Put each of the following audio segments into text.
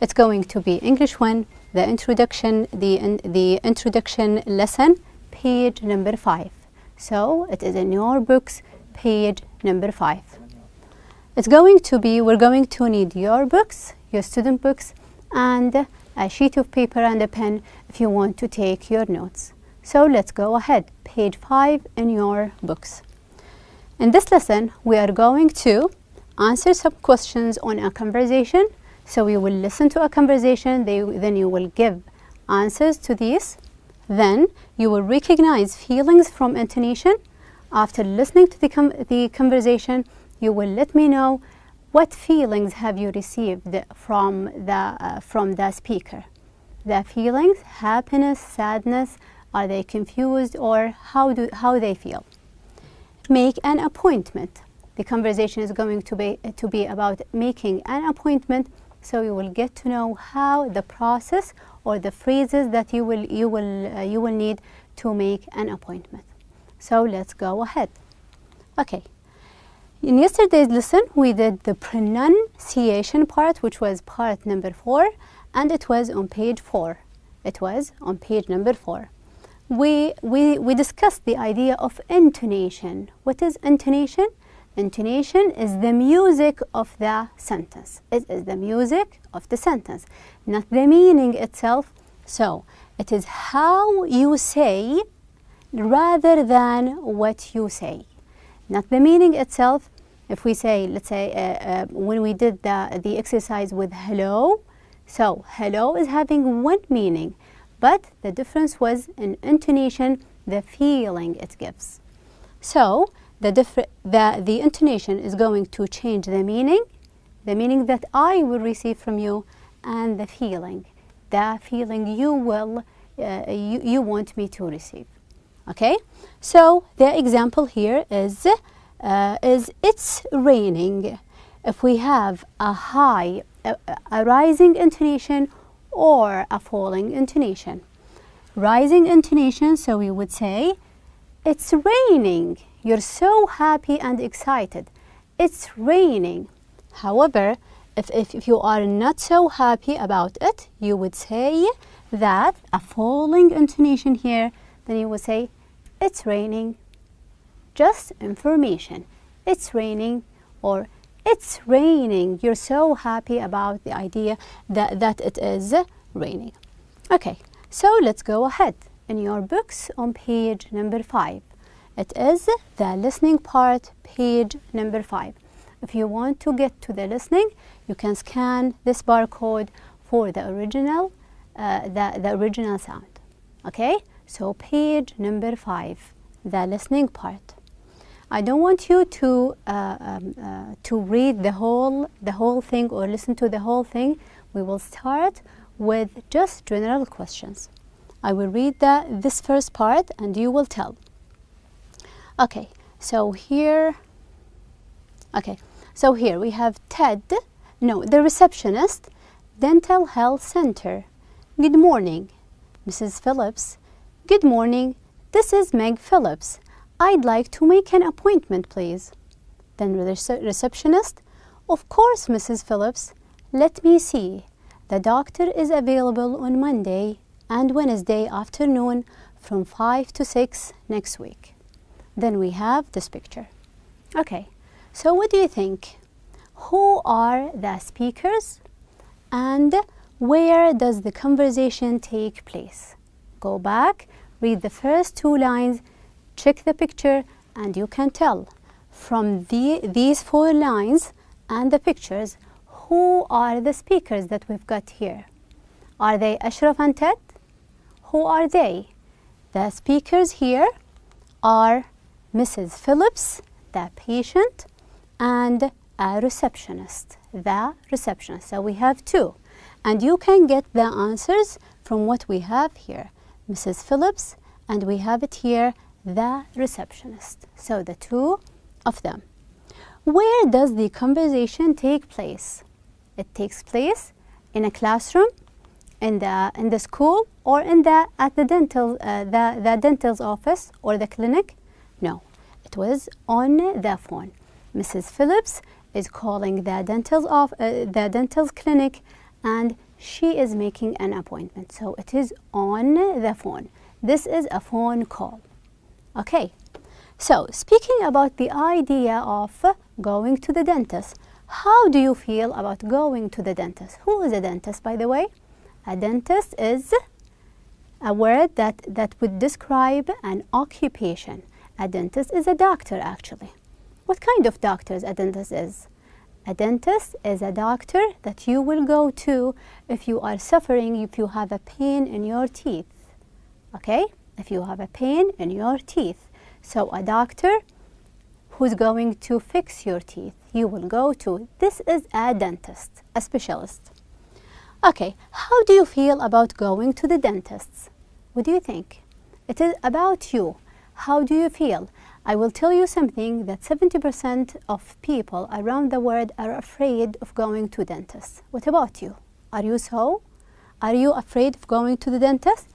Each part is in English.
It's going to be English 1, the introduction, the introduction lesson, page number 5. So it is in your books, page number 5. It's going to be, we're going to need your books, your student books, and a sheet of paper and a pen if you want to take your notes. So let's go ahead, page 5 in your books. In this lesson, we are going to answer some questions on a conversation. So you will listen to a conversation, then you will give answers to these. Then you will recognize feelings from intonation. After listening to the conversation, you will let me know what feelings have you received from the speaker. The feelings, happiness, sadness, are they confused, or how they feel? Make an appointment. The conversation is going to be about making an appointment, so you will get to know how the process or the phrases that you will need to make an appointment. So let's go ahead. Okay. In yesterday's lesson, we did the pronunciation part, which was part number 4, and it was on page 4. It was on page number 4. We discussed the idea of intonation. What is intonation? Intonation is the music of the sentence. It is the music of the sentence, not the meaning itself. So it is how you say rather than what you say, not the meaning itself. If we say, let's say, when we did the exercise with hello, so hello is having one meaning, but the difference was in intonation, the feeling it gives. So the intonation is going to change the meaning that I will receive from you, and the feeling you will you want me to receive. Okay, so the example here is it's raining. If we have a rising intonation or a falling intonation. Rising intonation, so we would say, it's raining. You're so happy and excited. It's raining. However, if you are not so happy about it, you would say that a falling intonation here, then you would say, it's raining. Just information. It's raining, or it's raining. You're so happy about the idea that it is raining. Okay, so let's go ahead. In your books on page number 5. It is the listening part, page number 5. If you want to get to the listening, you can scan this barcode for the original sound. Okay, so page number 5, the listening part. I don't want you to read the whole thing or listen to the whole thing. We will start with just general questions. I will read this first part and you will tell. Okay, so here we have the receptionist, Dental Health Center. Good morning, Mrs. Phillips. Good morning, this is Meg Phillips. I'd like to make an appointment, please. Then the receptionist, of course, Mrs. Phillips. Let me see. The doctor is available on Monday and Wednesday afternoon from 5 to 6 next week. Then we have this picture. Okay, so what do you think? Who are the speakers and where does the conversation take place? Go back, read the first 2 lines, check the picture, and you can tell from these 4 lines and the pictures who are the speakers that we've got here. Are they Ashraf and Ted? Who are they? The speakers here are Mrs. Phillips, the patient, and a receptionist, the receptionist. So we have 2. And you can get the answers from what we have here. Mrs. Phillips, and we have it here, the receptionist. So the 2 of them. Where does the conversation take place? It takes place in a classroom, in the school, or at the dental's office or the clinic? No, it was on the phone. Mrs. Phillips is calling the dental's clinic, and she is making an appointment. So it is on the phone. This is a phone call. Okay. So speaking about the idea of going to the dentist, how do you feel about going to the dentist? Who is a dentist, by the way? A dentist is a word that would describe an occupation. A dentist is a doctor, actually. What kind of doctor a dentist is? A dentist is a doctor that you will go to if you are suffering, if you have a pain in your teeth. Okay? If you have a pain in your teeth. So a doctor who's going to fix your teeth, you will go to. This is a dentist, a specialist. Okay, how do you feel about going to the dentist? What do you think? It is about you. How do you feel? I will tell you something, that 70% of people around the world are afraid of going to dentists. What about you? Are you so? Are you afraid of going to the dentist?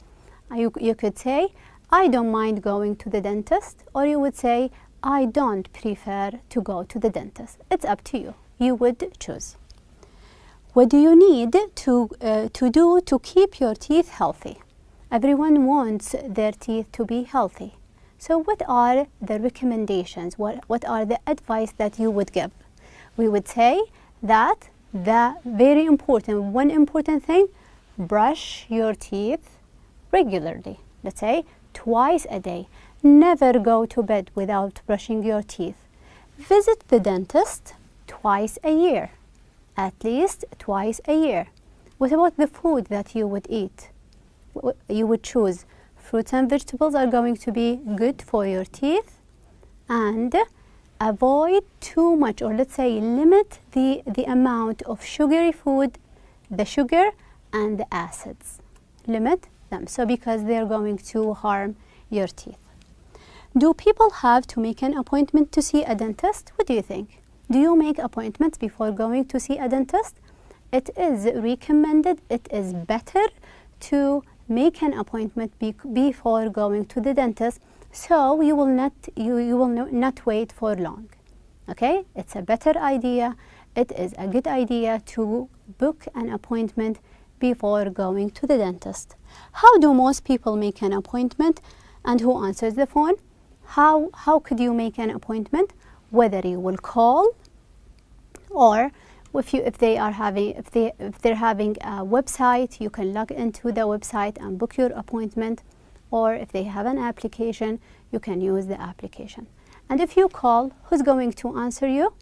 You could say, I don't mind going to the dentist, or you would say, I don't prefer to go to the dentist. It's up to you. You would choose. What do you need to do to keep your teeth healthy? Everyone wants their teeth to be healthy. So what are the recommendations? What are the advice that you would give? We would say that the very important, one important thing, brush your teeth regularly. Let's say twice a day. Never go to bed without brushing your teeth. Visit the dentist twice a year. At least twice a year. What about the food that you would eat? You would choose fruits and vegetables are going to be good for your teeth, and avoid too much, or let's say limit the amount of sugary food, the sugar and the acids. Limit them, so because they're going to harm your teeth. Do people have to make an appointment to see a dentist? What do you think? Do you make appointments before going to see a dentist? It is recommended, it is better to make an appointment before going to the dentist, so you will not wait for long. Okay? It's a better idea. It is a good idea to book an appointment before going to the dentist. How do most people make an appointment, and who answers the phone? How could you make an appointment? Whether you will call, or if they're having a website, you can log into the website and book your appointment, or if they have an application, you can use the application. And if you call, who's going to answer you?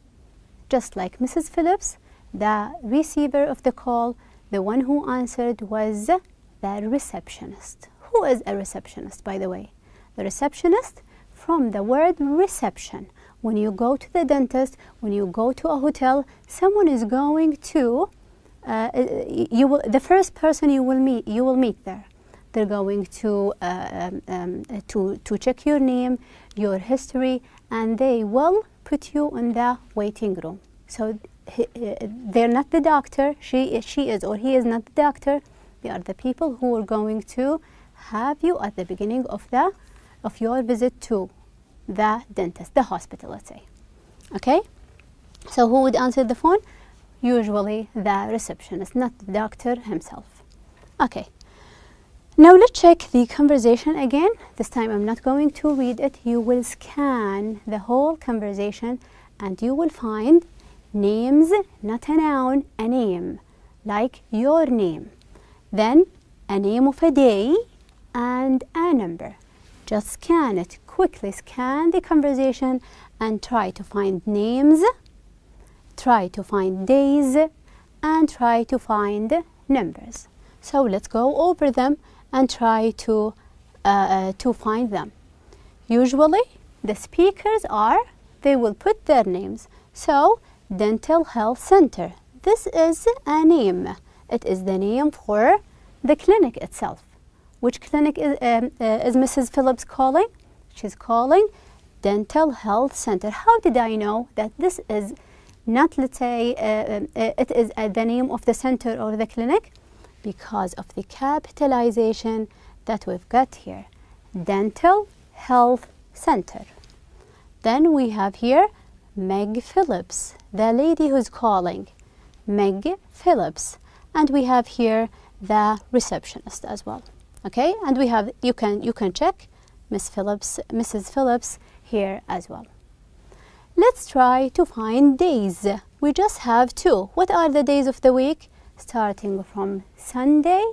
Just like Mrs. Phillips, the receiver of the call, the one who answered was the receptionist. Who is a receptionist, by the way? The receptionist, from the word reception. When you go to the dentist, when you go to a hotel, someone is going to, the first person you will meet there. They're going to check your name, your history, and they will put you in the waiting room. So they're not the doctor. She is, or he is not the doctor. They are the people who are going to have you at the beginning of your visit to the dentist, the hospital, let's say. Okay? So who would answer the phone? Usually the receptionist, not the doctor himself. Okay. Now let's check the conversation again. This time I'm not going to read it. You will scan the whole conversation and you will find names, not a noun, a name, like your name. Then a name of a day and a number. Just scan it. Quickly scan the conversation and try to find names, try to find days, and try to find numbers. So let's go over them and try to find them. Usually the speakers they will put their names. So Dental Health Center. This is a name. It is the name for the clinic itself. Which clinic is Mrs. Phillips calling? She's calling Dental Health Center. How did I know that this is not, let's say, it is the name of the center or the clinic? Because of the capitalization that we've got here. Dental Health Center. Then we have here Meg Phillips, the lady who's calling. Meg Phillips. and we have here the receptionist as well. Okay, and we have, you can check Mrs. Phillips here as well. Let's try to find days. We just have 2. What are the days of the week? Starting from Sunday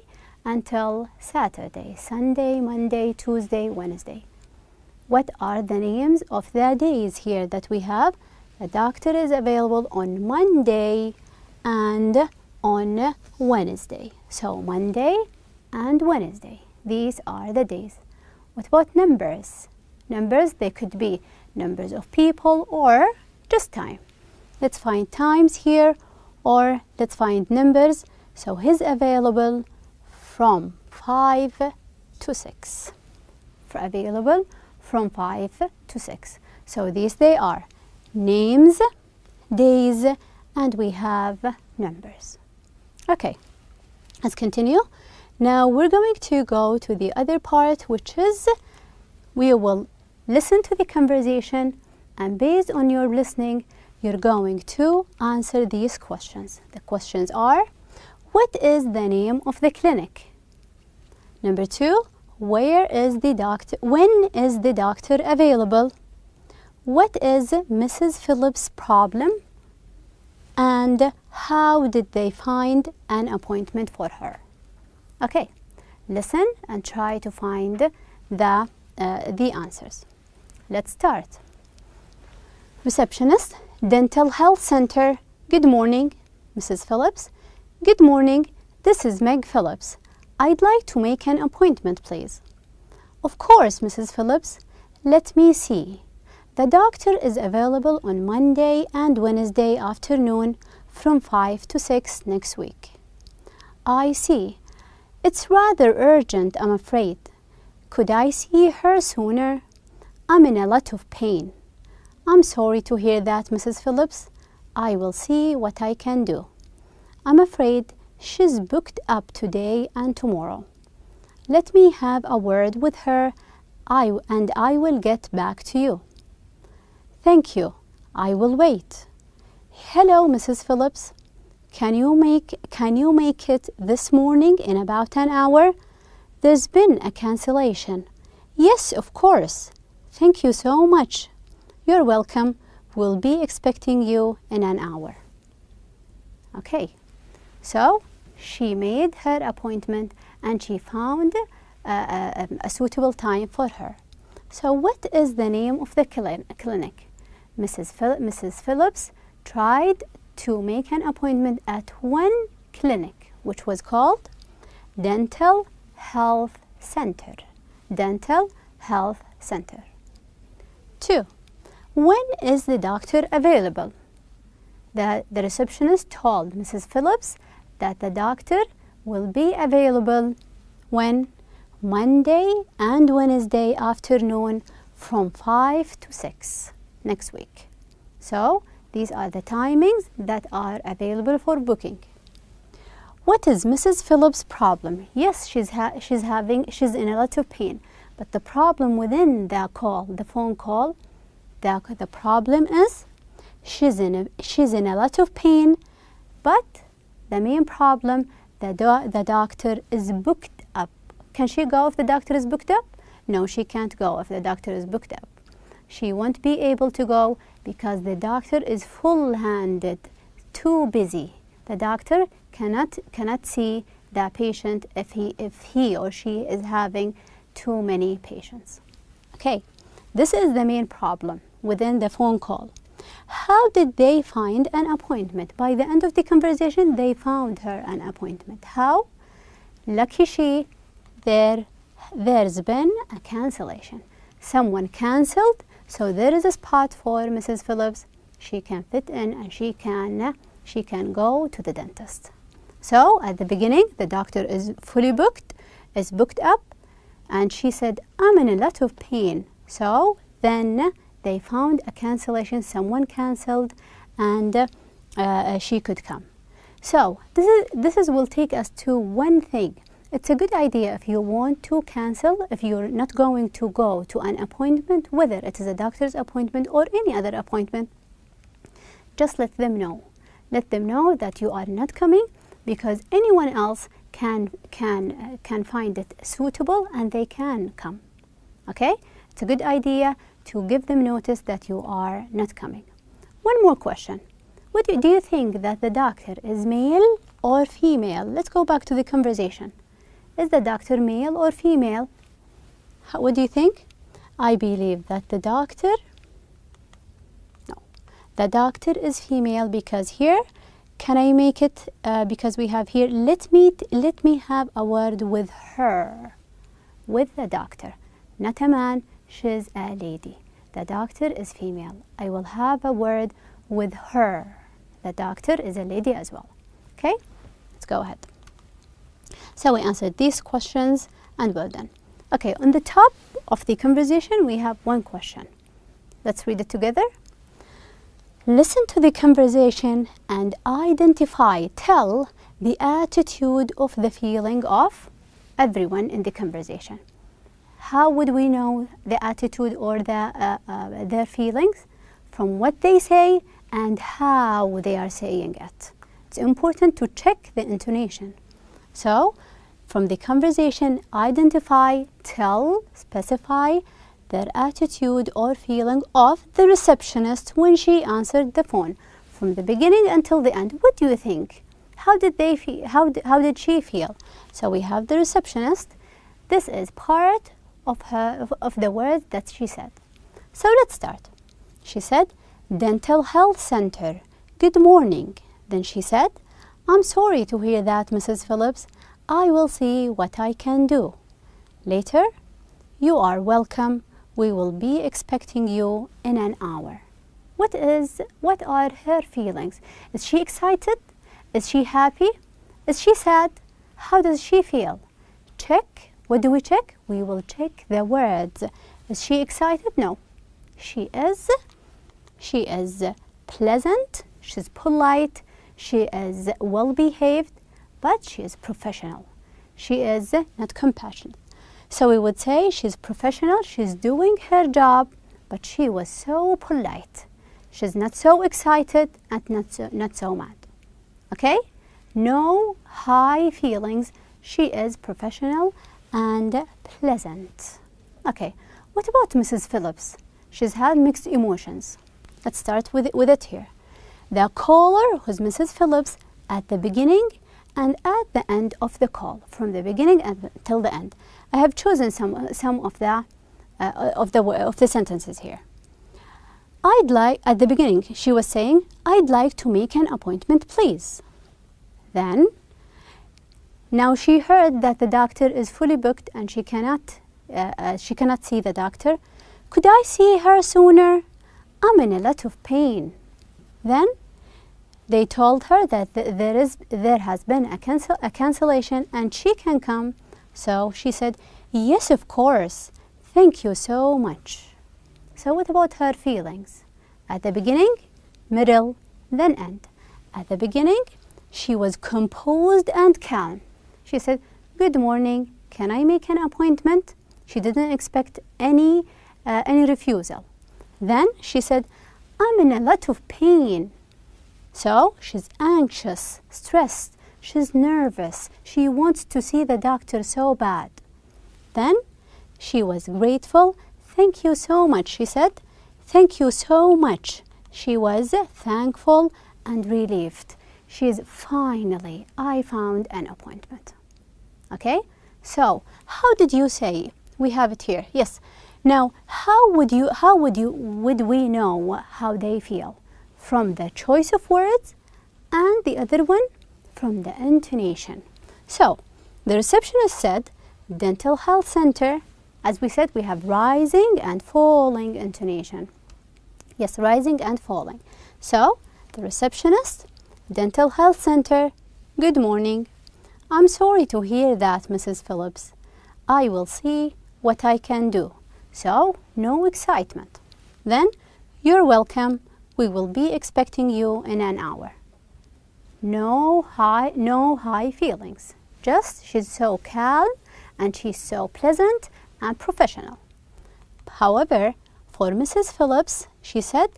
until Saturday. Sunday, Monday, Tuesday, Wednesday. What are the names of the days here that we have? The doctor is available on Monday and on Wednesday. So Monday and Wednesday. These are the days. What about numbers? Numbers, they could be numbers of people or just time. Let's find times here, or let's find numbers. So he's available from 5 to 6. Available from 5 to 6. So these they are names, days, and we have numbers. Okay, let's continue. Now we're going to go to the other part, which is we will listen to the conversation, and based on your listening, you're going to answer these questions. The questions are, what is the name of the clinic? Number 2, where is the doctor? When is the doctor available? What is Mrs. Phillips' problem? And how did they find an appointment for her? Okay, listen and try to find the answers. Let's start. Receptionist, Dental Health Center. Good morning, Mrs. Phillips. Good morning, this is Meg Phillips. I'd like to make an appointment, please. Of course, Mrs. Phillips. Let me see. The doctor is available on Monday and Wednesday afternoon from 5 to 6 next week. I see. It's rather urgent, I'm afraid. Could I see her sooner? I'm in a lot of pain. I'm sorry to hear that, Mrs. Phillips. I will see what I can do. I'm afraid she's booked up today and tomorrow. Let me have a word with her, and I will get back to you. Thank you. I will wait. Hello, Mrs. Phillips. Can you make it this morning in about an hour? There's been a cancellation. Yes, of course. Thank you so much. You're welcome. We'll be expecting you in an hour. Okay, so she made her appointment and she found a suitable time for her. So what is the name of the clinic? Mrs. Phillips tried to make an appointment at one clinic, which was called Dental Health Center. Dental Health Center. 2. When is the doctor available? The receptionist told Mrs. Phillips that the doctor will be available when? Monday and Wednesday afternoon from 5 to 6 next week. So these are the timings that are available for booking. What is Mrs. Phillips' problem? Yes, she's in a lot of pain, but the problem within the phone call, the problem is she's in a lot of pain, but the main problem, the doctor is booked up. Can she go if the doctor is booked up? No, she can't go if the doctor is booked up. She won't be able to go because the doctor is full-handed, too busy. The doctor cannot see the patient if he or she is having too many patients. Okay, this is the main problem within the phone call. How did they find an appointment? By the end of the conversation, they found her an appointment. How? Lucky she, there's been a cancellation. Someone cancelled, so there is a spot for Mrs. Phillips. She can fit in and she can go to the dentist. So at the beginning, the doctor is fully booked, is booked up, and she said, I'm in a lot of pain. So then they found a cancellation, someone cancelled, and she could come. So this will take us to one thing. It's a good idea if you want to cancel, if you're not going to go to an appointment, whether it is a doctor's appointment or any other appointment, just let them know. Let them know that you are not coming because anyone else can find it suitable and they can come. Okay? It's a good idea to give them notice that you are not coming. One more question. Do you think that the doctor is male or female? Let's go back to the conversation. Is the doctor male or female? What do you think? I believe that the doctor is female, because here, can I make it, because we have here, let me have a word with her, with the doctor, not a man, she's a lady. The doctor is female. I will have a word with her. The doctor is a lady as well. Okay, let's go ahead. So we answered these questions and well done. Okay, on the top of the conversation, we have one question. Let's read it together. Listen to the conversation and identify, tell the attitude of the feeling of everyone in the conversation. How would we know the attitude or their feelings? From what they say and how they are saying it. It's important to check the intonation. So, from the conversation, identify, tell, specify their attitude or feeling of the receptionist when she answered the phone. From the beginning until the end, what do you think? How did they feel? How did she feel? So we have the receptionist. This is part of the words that she said. So let's start. She said, Dental Health Center. Good morning. Then she said, I'm sorry to hear that, Mrs. Phillips. I will see what I can do. Later, you are welcome. We will be expecting you in an hour. What are her feelings? Is she excited? Is she happy? Is she sad? How does she feel? Check. What do we check? We will check the words. Is she excited? No. She is pleasant. She's polite. She is well behaved, but she is professional. She is not compassionate. So we would say she's professional, she's doing her job, but she was so polite. She's not so excited and not so mad. Okay? No high feelings. She is professional and pleasant. Okay, what about Mrs. Phillips? She's had mixed emotions. Let's start with it here. The caller was Mrs. Phillips at the beginning and at the end of the call, from the beginning until the end. I have chosen some of the sentences here. At the beginning, she was saying, I'd like to make an appointment, please. Then, now she heard that the doctor is fully booked and she cannot see the doctor. Could I see her sooner? I'm in a lot of pain. Then, they told her that there has been a cancellation and she can come. So she said, yes, of course. Thank you so much. So what about her feelings? At the beginning, middle, then end. At the beginning, she was composed and calm. She said, good morning. Can I make an appointment? She didn't expect any refusal. Then she said, I'm in a lot of pain. So she's anxious, stressed, she's nervous. She wants to see the doctor so bad. Then she was grateful. Thank you so much, she said. Thank you so much. She was thankful and relieved. Finally, I found an appointment. Okay? So, how did you say? We have it here. Yes. Now, how would we know how they feel? From the choice of words, and the other one from the intonation. So, the receptionist said, Dental Health Center. As we said, we have rising and falling intonation. Yes, rising and falling. So, the receptionist, Dental Health Center, good morning. I'm sorry to hear that, Mrs. Phillips. I will see what I can do. So, no excitement. Then, you're welcome. We will be expecting you in an hour. No high feelings. Just she's so calm and she's so pleasant and professional. However, for Mrs. Phillips, she said,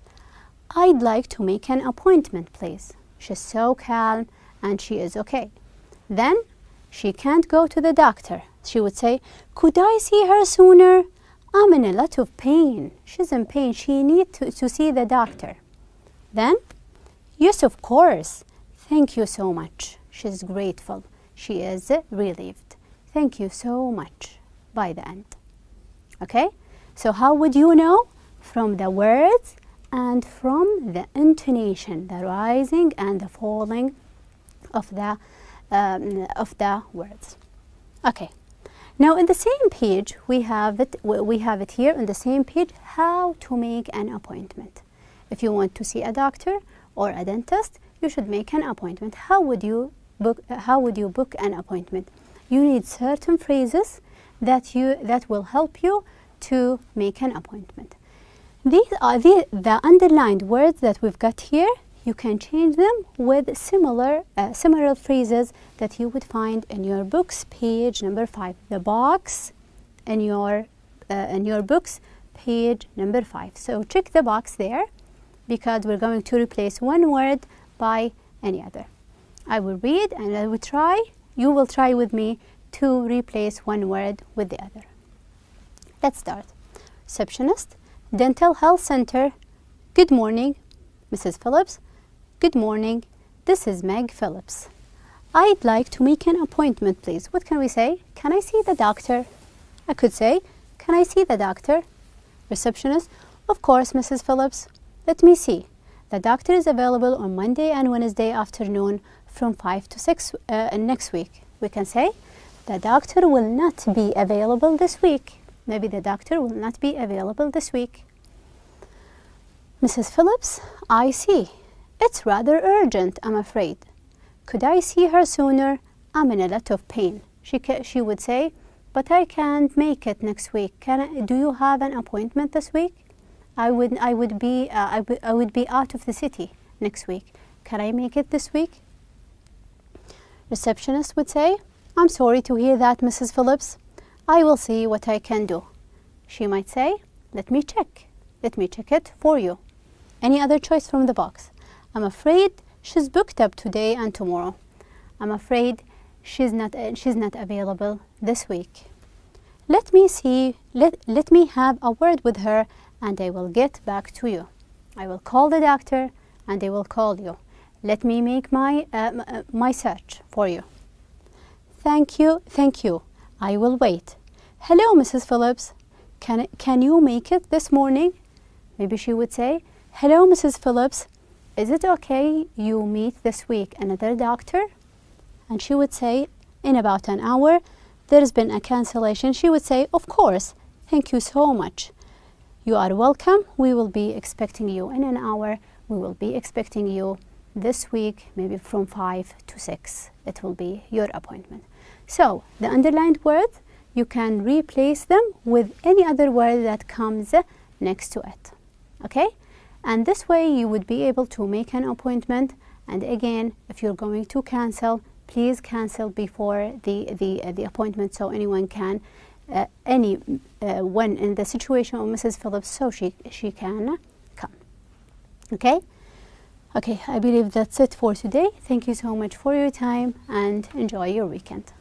I'd like to make an appointment, please. She's so calm and she is okay. Then she can't go to the doctor. She would say, could I see her sooner? I'm in a lot of pain. She's in pain. She needs to see the doctor. Then, yes, of course. Thank you so much. She's grateful. She is relieved. Thank you so much. By the end. Okay? So how would you know? From the words and from the intonation, the rising and the falling of the words. Okay. Now in the same page we have it here on the same page, how to make an appointment. If you want to see a doctor or a dentist, you should make an appointment. How would you book an appointment? You need certain phrases that will help you to make an appointment. These are the underlined words that we've got here. You can change them with similar phrases that you would find in your books, page number 5. The box in your books, page number 5. So check the box there, because we're going to replace one word by any other. I will read and I will try. You will try with me to replace one word with the other. Let's start. Receptionist, Dental Health Center. Good morning, Mrs. Phillips. Good morning. This is Meg Phillips. I'd like to make an appointment, please. What can we say? Can I see the doctor? I could say, can I see the doctor? Receptionist, of course, Mrs. Phillips. Let me see. The doctor is available on Monday and Wednesday afternoon from 5 to 6 next week. We can say, the doctor will not be available this week. Maybe the doctor will not be available this week. Mrs. Phillips, I see. It's rather urgent, I'm afraid. Could I see her sooner? I'm in a lot of pain. She would say, but I can't make it next week. Do you have an appointment this week? I would be out of the city next week. Can I make it this week? Receptionist would say, I'm sorry to hear that, Mrs. Phillips. I will see what I can do. She might say, let me check. Let me check it for you. Any other choice from the box? I'm afraid she's booked up today and tomorrow. I'm afraid she's not available this week. Let me have a word with her and I will get back to you. I will call the doctor and they will call you. Let me make my search for you. Thank you. I will wait. Hello, Mrs. Phillips. Can you make it this morning? Maybe she would say, hello, Mrs. Phillips. Is it okay you meet this week another doctor? And she would say, in about an hour, there's been a cancellation. She would say, of course. Thank you so much. You are welcome. We will be expecting you in an hour. We will be expecting you this week, maybe from 5 to 6. It will be your appointment. So the underlined words, you can replace them with any other word that comes next to it. Okay? And this way you would be able to make an appointment. And again, if you're going to cancel, please cancel before the appointment, so anyone can when in the situation of Mrs. Phillips, so she can come. Okay? Okay, I believe that's it for today. Thank you so much for your time and enjoy your weekend.